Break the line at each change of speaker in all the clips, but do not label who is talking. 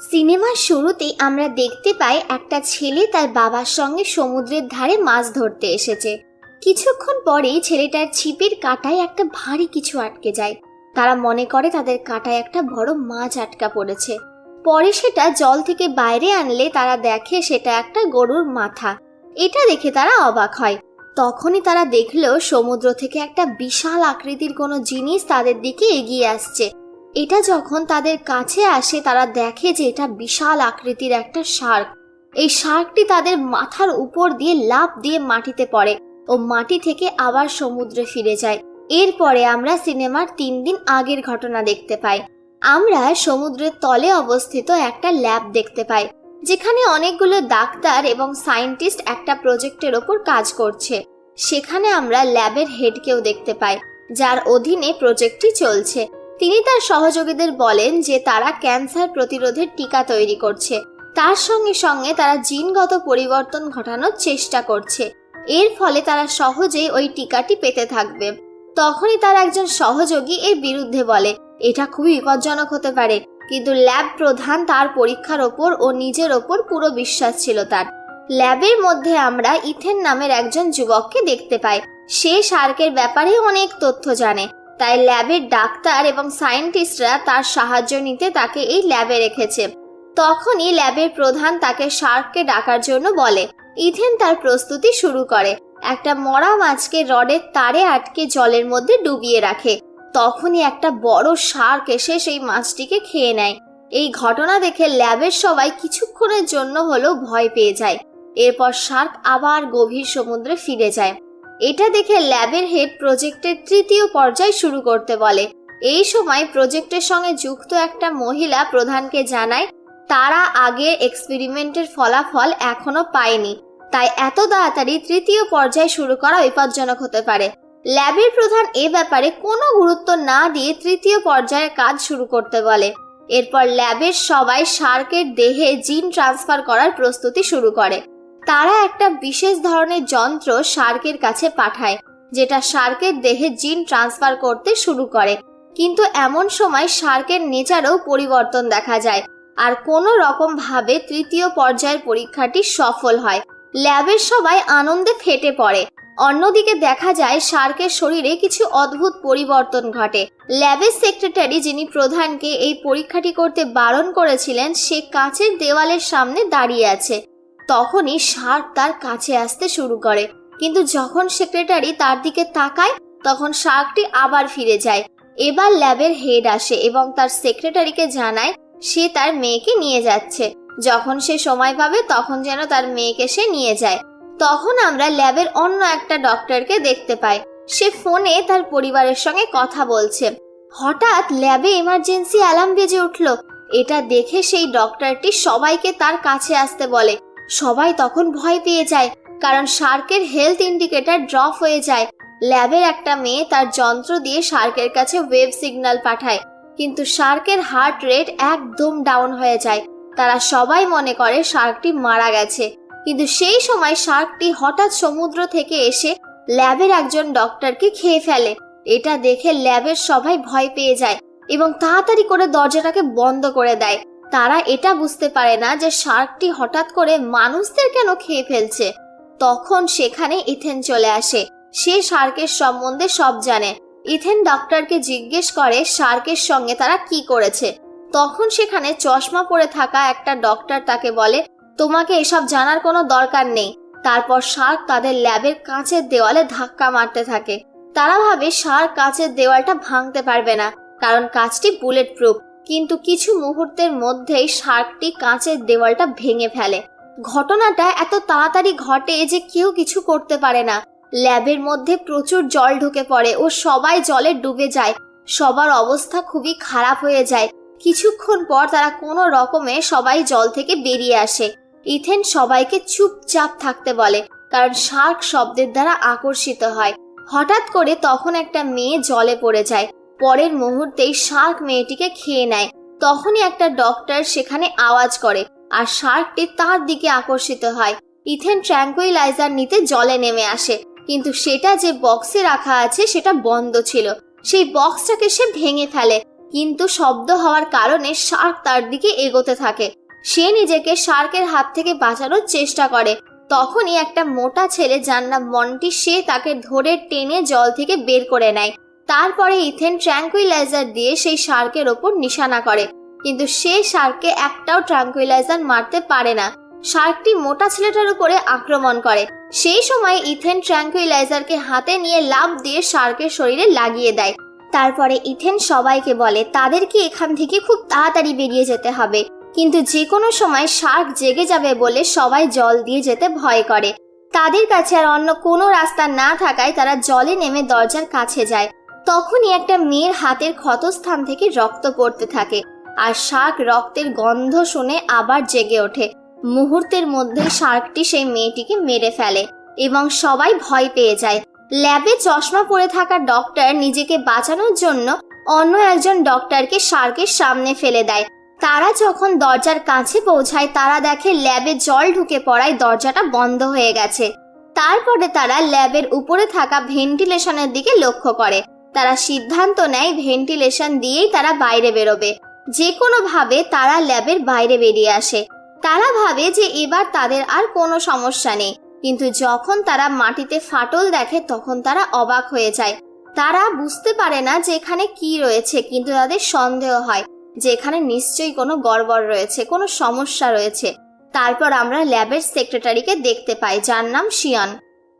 সিনেমার শুরুতেই আমরা দেখতে পাই একটা ছেলে তার বাবার সঙ্গে সমুদ্রের ধারে মাছ ধরতে এসেছে। কিছুক্ষণ পরেই ছেলেটার ছিপের কাঁটায় একটা ভারী কিছু আটকে যায়। তারা মনে করে তাদের কাঁটায় একটা বড় মাছ আটকা পড়েছে। পরে সেটা জল থেকে বাইরে আনলে তারা দেখে সেটা একটা গরুর মাথা। এটা দেখে তারা অবাক হয়। তখনই তারা দেখলো সমুদ্র থেকে একটা বিশাল আকৃতির কোনো জিনিস তাদের দিকে এগিয়ে আসছে। এটা যখন তাদের কাছে আসে তারা দেখে যে এটা বিশাল আকৃতির একটা শার্ক। এই শার্কটি তাদের মাথার উপর দিয়ে লাফ দিয়ে মাটিতে পড়ে ও মাটি থেকে আবার সমুদ্রে ফিরে যায়। এরপরে আমরা সিনেমার 3 দিন আগের ঘটনা দেখতে পাই। আমরা সমুদ্রের তলে অবস্থিত একটা ল্যাব দেখতে পাই, যেখানে অনেকগুলো ডাক্তার এবং সায়েন্টিস্ট একটা প্রজেক্টের ওপর কাজ করছে। সেখানে আমরা ল্যাবের হেডকেও দেখতে পাই, যার অধীনে প্রজেক্টটি চলছে। তিনি তার সহযোগীদের বলেন যে তারা ক্যান্সার প্রতিরোধের টিকা তৈরি করছে। তার সঙ্গে সঙ্গে তারা জিনগত পরিবর্তন ঘটানোর চেষ্টা করছে। এর ফলে তারা সহজেই ওই টিকাটি পেতে থাকবে। তখনই তার একজন সহযোগী এর বিরুদ্ধে বলে, এটা খুবই বিপজ্জনক হতে পারে। কিন্তু ল্যাব প্রধান তার পরীক্ষার ওপর ও নিজের ওপর পুরো বিশ্বাস ছিল তার। ল্যাবের মধ্যে আমরা ইথেন নামের একজন যুবককে দেখতে পাই। সে শার্কের ব্যাপারে অনেক তথ্য জানে, তাই ল্যাবের ডাক্তার এবং সায়েন্টিস্টরা তার সাহায্য নিতে তাকে এই ল্যাবে রেখেছে। তখনই ল্যাবের প্রধান তাকে শার্ককে ডাকার জন্য বলে। ইথেন তার প্রস্তুতি শুরু করে। একটা মরা মাছকে রডের তারে আটকে জলের মধ্যে ডুবিয়ে রাখে। তখনই একটা বড় শার্ক এসে সেই মাছটিকে খেয়ে নেয়। এই ঘটনা দেখে ল্যাবের সবাই কিছুক্ষণের জন্য হলেও ভয় পেয়ে যায়। এরপর শার্ক আবার গভীর সমুদ্রে ফিরে যায়। এটা দেখে ল্যাবের হেড প্রজেক্টের 3য় পর্যায় শুরু করতে বলে। এই সময় প্রজেক্টের সঙ্গে যুক্ত একটা মহিলা প্রধানকে জানায় তারা আগের এক্সপেরিমেন্টের ফলাফল এখনো পায়নি, তাই এত তাড়াতাড়ি 3য় পর্যায় শুরু করা বিপজ্জনক হতে পারে। ল্যাবের প্রধান এ ব্যাপারে কোনো গুরুত্ব না দিয়ে 3য় পর্যায়ের কাজ শুরু করতে বলে। এরপর ল্যাবের সবাই শার্কের দেহে জিন ট্রান্সফার করার প্রস্তুতি শুরু করে। তারা একটা বিশেষ ধরনের যন্ত্র শার্কের কাছে পাঠায়, যেটা শার্কের দেহে জিন ট্রান্সফার করতে শুরু করে। কিন্তু এমন সময় শার্কের নেচারেও পরিবর্তন দেখা যায়, আর কোনো রকম ভাবে 3য় পর্যায়ের পরীক্ষাটি সফল হয়। ল্যাবের সবাই আনন্দে ফেটে পড়ে। অন্যদিকে দেখা যায় শার্কের শরীরে কিছু অদ্ভুত পরিবর্তন ঘটে। ল্যাবের সেক্রেটারি, যিনি প্রধানকে এই পরীক্ষাটি করতে বারণ করেছিলেন, সে কাঁচের দেওয়ালের সামনে দাঁড়িয়ে আছে। তখনই শার্ক তার কাছে আসতে শুরু করে, কিন্তু যখন সেক্রেটারি তার দিকে তাকায় তখন শার্কটি আবার ফিরে যায়। এবার ল্যাবের হেড আসে এবং তার সেক্রেটারিকে জানায় সে তার মেয়েকে নিয়ে যাচ্ছে। যখন সে সময় পাবে তখন যেন তার মেয়েকে সে নিয়ে যায়। তখন আমরা ল্যাবের অন্য একটা ডক্টরকে দেখতে পাই। সে ফোনে তার পরিবারের সঙ্গে কথা বলছে। হঠাৎ ল্যাবে এমার্জেন্সি অ্যালার্ম বেজে উঠল। এটা দেখে সেই ডক্টরটি সবাইকে তার কাছে আসতে বলে। সবাই তখন ভয় পেয়ে যায়, কারণ শার্কের হেলথ ইন্ডিকেটর ড্রপ হয়ে যায়। ল্যাবের একটা মেয়ে তার যন্ত্র দিয়ে শার্কের কাছে ওয়েভ সিগন্যাল পাঠায়, কিন্তু শার্কের হার্ট রেট একদম ডাউন হয়ে যায়। তারা সবাই মনে করে শার্কটি মারা গেছে। কিন্তু সেই সময় শার্কটি হঠাৎ সমুদ্র থেকে এসে ল্যাবের একজন ডক্টরকে খেয়ে ফেলে। এটা দেখে ল্যাবের সবাই ভয় পেয়ে যায় এবং তাড়াতাড়ি করে দরজাটাকে বন্ধ করে দেয়। তারা এটা বুঝতে পারে না যে শার্কটি হঠাৎ করে মানুষদের কেন খেয়ে ফেলছে। তখন সেখানে ইথেন চলে আসে। সে শার্কের সম্বন্ধে সব জানে। ইথেন ডক্টরকে জিজ্ঞেস করে শার্কের সঙ্গে তারা কি করেছে। তখন সেখানে চশমা পরে থাকা একটা ডক্টর তাকে বলে, তোমাকে এসব জানার কোনো দরকার নেই। তারপর শার্ক তাদের ল্যাবের কাঁচের দেওয়ালে ধাক্কা মারতে থাকে। তারা ভাবে শার্ক কাঁচের দেওয়ালটা ভাঙতে পারবে না, কারণ কাঁচটি বুলেট প্রুফ। কিন্তু কিছু মুহূর্তের মধ্যেই শার্কটি কাঁচের দেওয়ালটা ভেঙে ফেলে। ঘটনাটা এত তাড়াতাড়ি ঘটে যে কেউ কিছু করতে পারে না। ল্যাবের মধ্যে প্রচুর জল ঢুকে পড়ে ও সবাই জলে ডুবে যায়। সবার অবস্থা খুবই খারাপ হয়ে যায়। কিছুক্ষণ পর তারা কোনো রকমে সবাই জল থেকে বেরিয়ে আসে। ইথেন সবাইকে চুপচাপ থাকতে বলে, কারণ শার্ক শব্দের দ্বারা আকর্ষিত হয়। হঠাৎ করে তখন একটা মেয়ে জলে পড়ে যায়। পরের মুহূর্তেই শার্ক মেয়েটিকে খেয়ে নেয়। তখনই একটা ডক্টর সেখানে আওয়াজ করে আর শার্কটি তার দিকে আকর্ষিত হয়। ইথেন ট্র্যাঙ্কুইলাইজার নিতে জলে নেমে আসে, কিন্তু সেটা যে বক্সে রাখা আছে সেটা বন্ধ ছিল। সেই বক্সটাকে সে ভেঙে ফেলে। কিন্তু শব্দ হওয়ার কারণে শার্ক তার দিকে এগোতে থাকে। সে নিজেকে শার্কের হাত থেকে বাঁচানোর চেষ্টা করে। তখনই একটা মোটা ছেলে, যার নাম মন্টি, সে তাকে ধরে টেনে জল থেকে বের করে নেয়। তারপরে ইথেন ট্র্যাঙ্কুইলাইজার দিয়ে সেই শার্কের ওপর নিশানা করে, কিন্তু সে শার্ককে একটাও ট্র্যাঙ্কুইলাইজার মারতে পারে না। শার্কটি মোটা ছেলেটার উপরে আক্রমণ করে। সেই সময় ইথেন ট্র্যাঙ্কুইলাইজারকে হাতে নিয়ে লাফ দিয়ে শার্কের শরীরে লাগিয়ে দেয়। তারপরে ইথেন সবাইকে বলে তাদেরকে এখান থেকে খুব তাড়াতাড়ি বেরিয়ে যেতে হবে, কিন্তু যে কোনো সময় শার্ক জেগে যাবে বলে সবাই জল দিয়ে যেতে ভয় করে। তাদের কাছে আর অন্য কোনো রাস্তা না থাকায় তারা জলে নেমে দরজার কাছে যায়। তখনই একটা মেয়ের হাতের ক্ষতস্থান থেকে রক্ত পড়তে থাকে, আর শার্ক রক্তের গন্ধ শুনে আবার জেগে ওঠে। মুহূর্তের মধ্যে শার্কটি সেই মেয়েটিকে মেরে ফেলে এবং সবাই ভয় পেয়ে যায়। ল্যাবে চশমা পরে থাকা ডক্টর নিজেকে বাঁচানোর জন্য অন্য একজন ডক্টরকে শার্কের সামনে ফেলে দেয়। তারা যখন দরজার কাছে পৌঁছায় তারা দেখে ল্যাবে জল ঢুকে পড়ায় দরজাটা বন্ধ হয়ে গেছে। তারপরে তারা ল্যাবের উপরে থাকা ভেন্টিলেশনের দিকে লক্ষ্য করে। তারা সিদ্ধান্ত নেয় ভেন্টিলেশন দিয়েই তারা বাইরে বেরোবে। যে কোনোভাবে তারা ল্যাবের বাইরে বেরিয়ে আসে। তারা ভাবে যে এবার তাদের আর কোনো সমস্যা নেই, কিন্তু যখন তারা মাটিতে ফাটল দেখে তখন তারা অবাক হয়ে যায়। তারা বুঝতে পারে না যে এখানে কি রয়েছে, কিন্তু তাদের সন্দেহ হয় যে এখানে নিশ্চয়ই কোনো গড়বড় রয়েছে, কোনো সমস্যা রয়েছে। তারপর আমরা ল্যাবের সেক্রেটারিকে দেখতে পাই, যার নাম শিয়ান।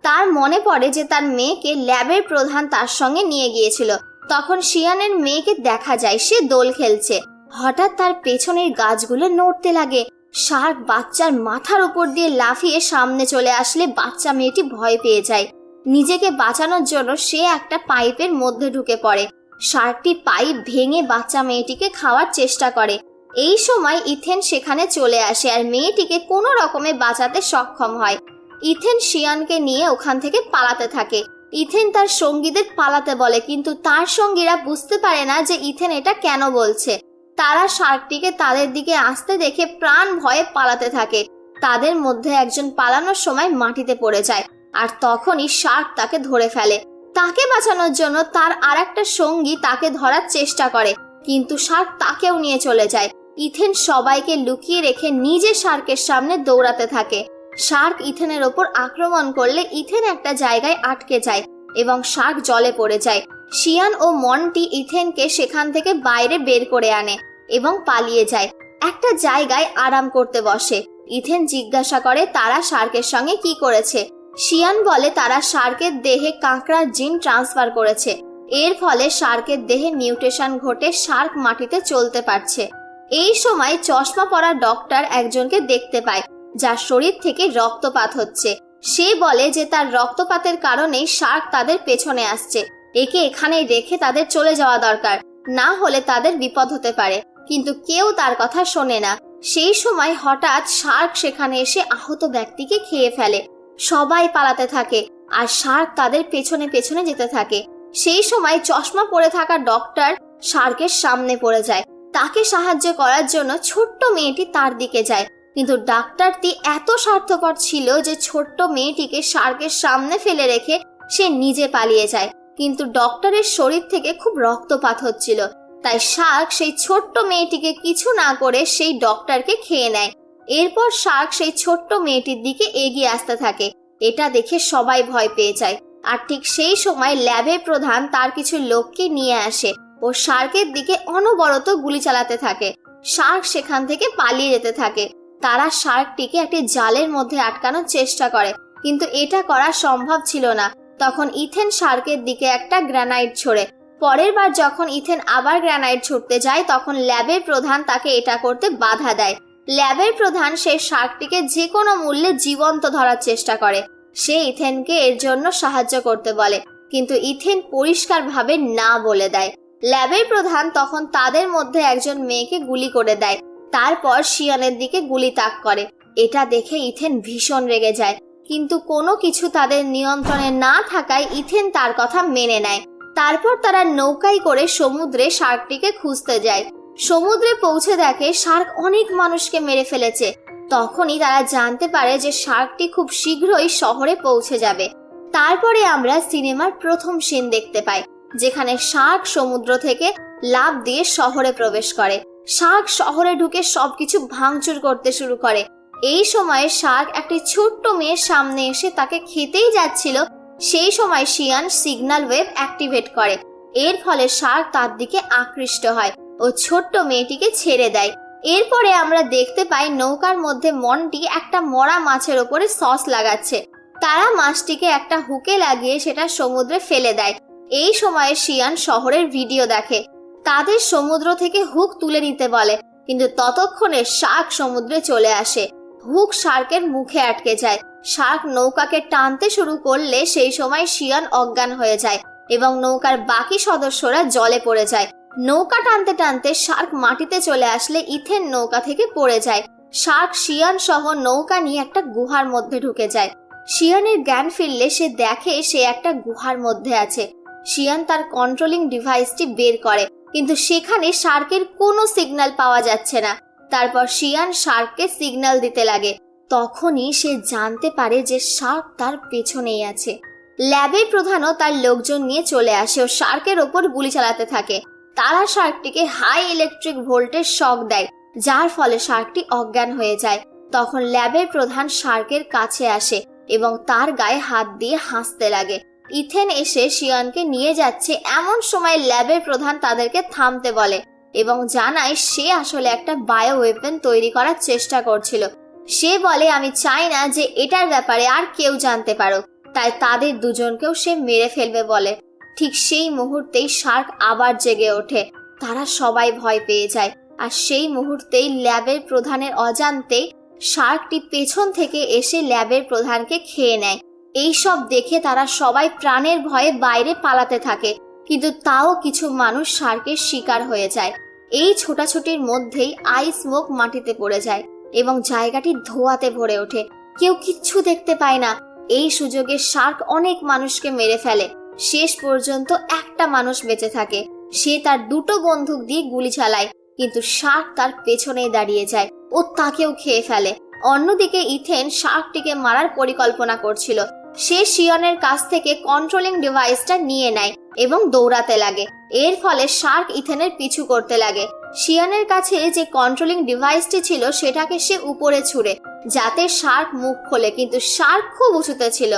তার মনে পড়ে যে তার মেয়েকে ল্যাবের প্রধান তার সঙ্গে নিয়ে গিয়েছিল। তখন শিয়ানের মেয়েকে দেখা যায় সে দোল খেলছে। হঠাৎ তার পেছনের গাছগুলো নড়তে লাগে। শার্ক বাচ্চার মাথার উপর দিয়ে লাফিয়ে সামনে চলে আসলে বাচ্চা মেয়েটি ভয় পেয়ে যায়। নিজেকে বাঁচানোর জন্য সে একটা পাইপের মধ্যে ঢুকে পড়ে। শার্কটি পাইপ ভেঙে বাচ্চা মেয়েটিকে খাওয়ার চেষ্টা করে। এই সময় ইথেন সেখানে চলে আসে আর মেয়েটিকে কোনো রকমে বাঁচাতে সক্ষম হয়। ইথেন শিয়ানকে নিয়ে ওখান থেকে পালাতে থাকে। ইথেন তার সঙ্গীদের পালাতে বলে, কিন্তু তার সঙ্গীরা বুঝতে পারে না যে ইথেন এটা কেন বলছে। তারা শার্কটিকে তাদের দিকে আসতে দেখে প্রাণ ভয়ে পালাতে থাকে। তাদের মধ্যে একজন পালানোর সময় মাটিতে পড়ে যায়, আর তখনই শার্ক তাকে ধরে ফেলে। তাকে বাঁচানোর জন্য তার আরেকটা সঙ্গী তাকে ধরার চেষ্টা করে, কিন্তু শার্ক তাকেও নিয়ে চলে যায়। ইথেন সবাইকে লুকিয়ে রেখে নিজে শার্কের সামনে দৌড়াতে থাকে। শার্ক ইথেনের ওপর আক্রমণ করলে ইথেন একটা জায়গায় আটকে যায় এবং শার্ক জলে পড়ে যায়। শিয়ান ও মন্টি ইথেনকে সেখান থেকে বাইরে বের করে আনে এবং পালিয়ে যায়। একটা জায়গায় আরাম করতে বসে। ইথেন জিজ্ঞাসা করে তারা শার্কের সঙ্গে কি করেছে। শিয়ান বলে তারা শার্কের দেহে কাঁকড়ার জিন ট্রান্সফার করেছে। এর ফলে শার্কের দেহে মিউটেশন ঘটে শার্ক মাটিতে চলতে পারছে। এই সময় চশমা পরা ডক্টর একজনকে দেখতে পায়, যার শরীর থেকে রক্তপাত হচ্ছে। সে বলে যে তার রক্তপাতের কারণেই শার্ক তাদের পেছনে আসছে। একে এখানেই রেখে তাদের চলে যাওয়া দরকার, না হলে তাদের বিপদ হতে পারে। কিন্তু কেউ তার কথা শোনে না। সেই সময় হঠাৎ শার্ক সেখানে এসে আহত ব্যক্তিকে খেয়ে ফেলে। সবাই পালাতে থাকে আর শার্ক তাদের পেছনে পেছনে যেতে থাকে। সেই সময় চশমা পরে থাকা ডক্টর শার্কের সামনে পড়ে যায়। তাকে সাহায্য করার জন্য ছোট্ট মেয়েটি তার দিকে যায়, কিন্তু ডাক্তারটি এত স্বার্থপর ছিল যে ছোট্ট মেয়েটিকে শার্কের সামনে ফেলে রেখে সে নিজে পালিয়ে যায়। কিন্তু ডক্টরের শরীর থেকে খুব রক্তপাত হচ্ছিল, তাই শার্ক সেই ছোট্ট মেয়েটিকে কিছু না করে সেই ডক্টরকে খেয়ে নেয়। এরপর শার্ক সেই ছোট্ট মেয়েটির দিকে এগিয়ে আসতে থাকে। এটা দেখে সবাই ভয় পেয়ে যায়। আর ঠিক সেই সময় ল্যাবের প্রধান তার কিছু লোককে নিয়ে আসে ও শার্কের দিকে অনবরত গুলি চালাতে থাকে। শার্ক সেখান থেকে পালিয়ে যেতে থাকে। তারা শার্কটিকে একটি জালের মধ্যে আটকানোর চেষ্টা করে, কিন্তু এটা করা সম্ভব ছিল না। তখন ইথেন শার্কের দিকে একটা গ্রানাইট ছোড়ে। পরের বার যখন ইথেন আবার গ্রানাইট ছুটতে যায় তখন ল্যাবের প্রধান তাকে এটা করতে বাধা দেয়। ল্যাবের প্রধান সেই শার্কটিকে যে কোনো মূল্যে জীবন্ত ধরার চেষ্টা করে। সে ইথেনকে এর জন্য সাহায্য করতে বলে, কিন্তু ইথেন পরিষ্কারভাবে না বলে দেয়। ল্যাবের প্রধান তখন তাদের মধ্যে একজন মেয়েকে গুলি করে দেয়। তারপর শিয়ানের দিকে গুলি তাক করে। এটা দেখে ইথেন ভীষণ রেগে যায়, কিন্তু কোনো কিছু তাদের নিয়ন্ত্রণে না থাকায় ইথেন তার কথা মেনে নেয়। তারপর তারা নৌকায় করে সমুদ্রে শার্কটিকে খুঁজতে যায়। সমুদ্রে পৌঁছে দেখে শার্ক অনেক মানুষকে মেরে ফেলেছে। তখনই তারা জানতে পারে যে শার্কটি খুব শীঘ্রই শহরে পৌঁছে যাবে। তারপরে আমরা সিনেমার প্রথম সিন দেখতে পাই, যেখানে শার্ক সমুদ্র থেকে লাফ দিয়ে শহরে প্রবেশ করে। শার্ক শহরে ঢুকে সবকিছু ভাঙচুর করতে শুরু করে। এই সময় শার্ক একটি ছোট্ট মেয়ের সামনে এসে তাকে খেতেই যাচ্ছিল। সেই সময় শিয়ান সিগন্যাল ওয়েভ অ্যাক্টিভেট করে। এর ফলে শার্ক তার দিকে আকৃষ্ট হয় ও ছোট্ট মেয়েটিকে ছেড়ে দেয়। এরপরে আমরা দেখতে পাই নৌকার মধ্যে মন্টি একটা মরা মাছের ওপরে সস লাগাচ্ছে। তারা মাছটিকে একটা হুকে লাগিয়ে সেটা সমুদ্রে ফেলে দেয়। এই সময়ে শিয়ান শহরের ভিডিও দেখে। তাদের সমুদ্র থেকে হুক তুলে নিতে বলে, কিন্তু ততক্ষণে শার্ক সমুদ্রে চলে আসে। হুক শার্কের মুখে আটকে যায়। শার্ক নৌকাকে টানতে শুরু করলে সেই সময় শিয়ান অজ্ঞান হয়ে যায় এবং নৌকার বাকি সদস্যরা জলে পড়ে যায়। নৌকা টানতে টানতে শার্ক মাটিতে চলে আসলে ইথেন নৌকা থেকে পড়ে যায়। শার্ক শিয়ান সহ নৌকা নিয়ে একটা গুহার মধ্যে ঢুকে যায়। শিয়ানের জ্ঞান ফিরলে সে দেখে সে একটা গুহার মধ্যে আছে। শিয়ান তার কন্ট্রোলিং ডিভাইসটি বের করে, কিন্তু সেখানে শার্কের কোনো সিগন্যাল পাওয়া যাচ্ছে না। তারপর শিয়ান শার্ককে সিগন্যাল দিতে লাগে। তখনই সে জানতে পারে যে শার্ক তার পেছনেই আছে। ল্যাবের প্রধানও তার লোকজন নিয়ে চলে আসে ও শার্কের ওপর গুলি চালাতে থাকে। তারা শার্কটিকে হাই ইলেকট্রিক ভোল্টেজ শক দেয়, যার ফলে শার্কটি অজ্ঞান হয়ে যায়। তখন ল্যাবের প্রধান শার্কের কাছে আসে এবং তার গায়ে হাত দিয়ে হাসতে লাগে। ইথেন এসে শিয়ানকে নিয়ে যাচ্ছে। এমন সময় ল্যাবের প্রধান তাদেরকে থামতে বলে এবং জানায় সে আসলে একটা বায়ো ওয়েপন তৈরি করার চেষ্টা করছিল। সে বলে, আমি চাই না যে এটার ব্যাপারে আর কেউ জানতে পারো, তাই তাদের দুজনকেও সে মেরে ফেলবে বলে। ঠিক সেই মুহূর্তেই শার্ক আবার জেগে ওঠে। তারা সবাই ভয় পেয়ে যায়। আর সেই মুহূর্তেই ল্যাবের প্রধানের অজান্তেই শার্কটি পেছন থেকে এসে ল্যাবের প্রধানকে খেয়ে নেয়। এইসব দেখে তারা সবাই প্রাণের ভয়ে বাইরে পালাতে থাকে, কিন্তু তাও কিছু মানুষ শার্কের শিকার হয়ে যায়। এই ছোটাছুটির মধ্যেই আইস স্মোক মাটিতে পড়ে যায় এবং জায়গাটি ধোঁয়াতে ভরে ওঠে। কেউ কিচ্ছু দেখতে পায় না। এই সুযোগে শার্ক অনেক মানুষকে মেরে ফেলে। শেষ পর্যন্ত একটা মানুষ বেঁচে থাকে। সে তার দুটো বন্দুক দিয়ে গুলি চালায়, কিন্তু শার্ক তার পেছনেই দাঁড়িয়ে যায় ও তাকেও খেয়ে ফেলে। অন্যদিকে ইথেন শার্কটিকে মারার পরিকল্পনা করছিল। সে শিয়ানের কাছ থেকে কন্ট্রোলিং ডিভাইসটা নিয়ে নেয় এবং দৌড়াতে লাগে। এর ফলে শার্ক ইথেনের পিছু করতে লাগে। শিয়ানের কাছে যে কন্ট্রোলিং ডিভাইসটি ছিল সেটাকে সে উপরে ছুড়ে, যাতে শার্ক মুখ খোলে, কিন্তু শার্ক খুব উঁচুতে ছিল।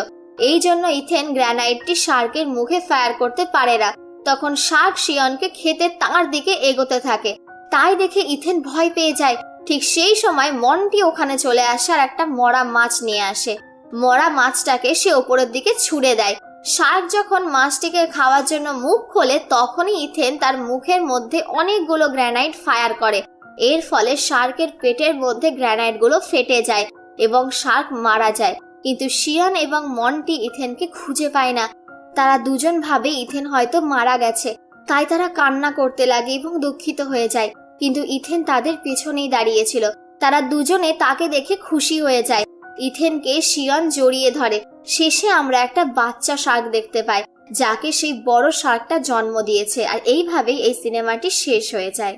এই জন্য ইথেন গ্রানাইটটি শার্কের মুখে ফায়ার করতে পারে না। তখন শার্ক শিয়ানকে খেতে তার দিকে এগোতে থাকে। তাই দেখে ইথেন ভয় পেয়ে যায়। ঠিক সেই সময় মন্টি ওখানে চলে আসে আর একটা মরা মাছ নিয়ে আসে। মরা মাছটাকে সে ওপরের দিকে ছুঁড়ে দেয়। শার্ক যখন মাছটিকে খাওয়ার জন্য মুখ খোলে, তখনই ইথেন তার মুখের মধ্যে অনেকগুলো গ্রানাইট ফায়ার করে। এর ফলে শার্কের পেটের মধ্যে গ্রানাইটগুলো ফেটে যায় এবং শার্ক মারা যায়। কিন্তু শিয়ান এবং মন্টি ইথেনকে খুঁজে পায় না। তারা দুজন ভাবে ইথেন হয়তো মারা গেছে, তাই তারা কান্না করতে লাগে এবং দুঃখিত হয়ে যায়। কিন্তু ইথেন তাদের পেছনেই দাঁড়িয়েছিল। তারা দুজনে তাকে দেখে খুশি হয়ে যায়। ইথেনকে শিয়ান জড়িয়ে ধরে। শেষে আমরা একটা বাচ্চা শার্ক দেখতে পাই, যাকে সেই বড় শার্কটা জন্ম দিয়েছে। আর এইভাবেই এই সিনেমাটি শেষ হয়ে যায়।